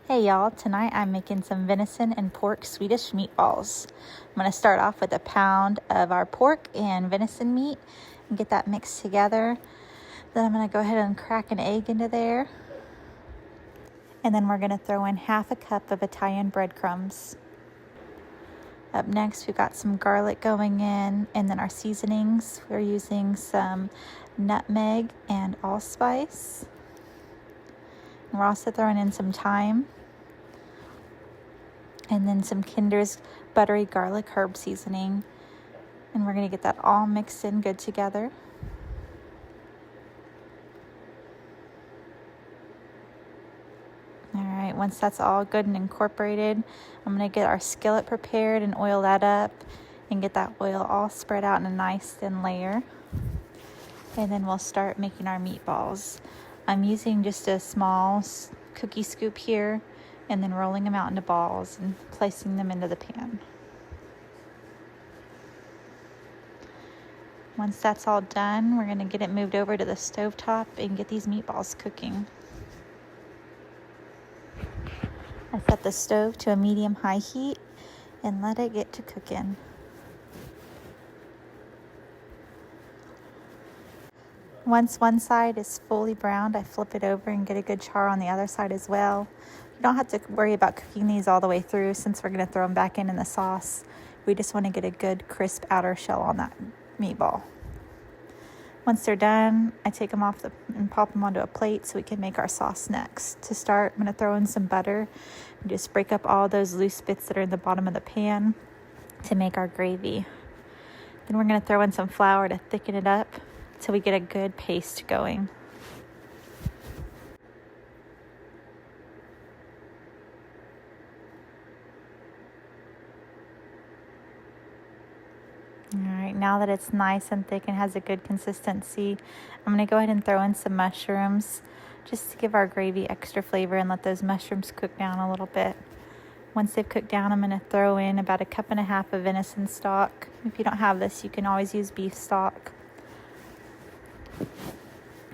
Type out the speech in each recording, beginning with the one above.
Hey y'all, tonight I'm making some venison and pork Swedish meatballs. I'm going to start off with a pound of our pork and venison meat and get that mixed together. Then I'm going to go ahead and crack an egg into there. And then we're going to throw in half a cup of Italian breadcrumbs. Up next, we've got some garlic going in, and then our seasonings. We're using some nutmeg and allspice. And we're also throwing in some thyme. And then some Kinder's buttery garlic herb seasoning. And we're going to get that all mixed in good together. All right, once that's all good and incorporated, I'm going to get our skillet prepared and oil that up and get that oil all spread out in a nice thin layer. And then we'll start making our meatballs. I'm using just a small cookie scoop here and then rolling them out into balls and placing them into the pan. Once that's all done, we're going to get it moved over to the stovetop and get these meatballs cooking. I set the stove to a medium-high heat and let it get to cooking. Once one side is fully browned, I flip it over and get a good char on the other side as well. You don't have to worry about cooking these all the way through since we're going to throw them back in the sauce. We just want to get a good crisp outer shell on that meatball. Once they're done, I take them off and pop them onto a plate so we can make our sauce next. To start, I'm going to throw in some butter and just break up all those loose bits that are in the bottom of the pan to make our gravy. Then we're going to throw in some flour to thicken it up so we get a good paste going. All right, now that it's nice and thick and has a good consistency, I'm going to go ahead and throw in some mushrooms just to give our gravy extra flavor and let those mushrooms cook down a little bit. Once they've cooked down, I'm going to throw in about 1.5 cups of venison stock. If you don't have this, you can always use beef stock.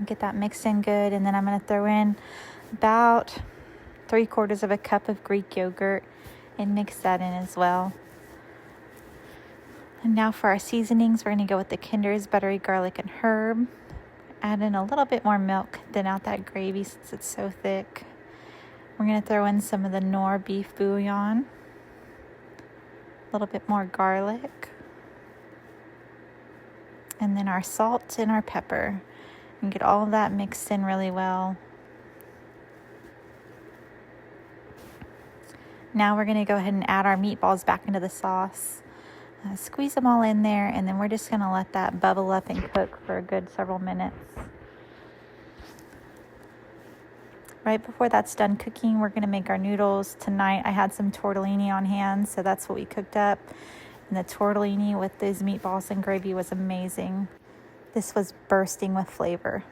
Get that mixed in good, and then I'm going to throw in about 3/4 cup of Greek yogurt and mix that in as well. And now for our seasonings, we're going to go with the Kinder's buttery garlic and herb. Add in a little bit more milk, thin out that gravy since it's so thick. We're going to throw in some of the Knorr beef bouillon, a little bit more garlic, and then our salt and our pepper. And get all of that mixed in really well. Now we're going to go ahead and add our meatballs back into the sauce. Squeeze them all in there, and then we're just going to let that bubble up and cook for a good several minutes. Right before that's done cooking, we're going to make our noodles. Tonight I had some tortellini on hand, so that's what we cooked up. And the tortellini with these meatballs and gravy was amazing. This was bursting with flavor.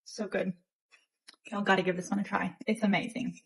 So good. Y'all got to give this one a try. It's amazing.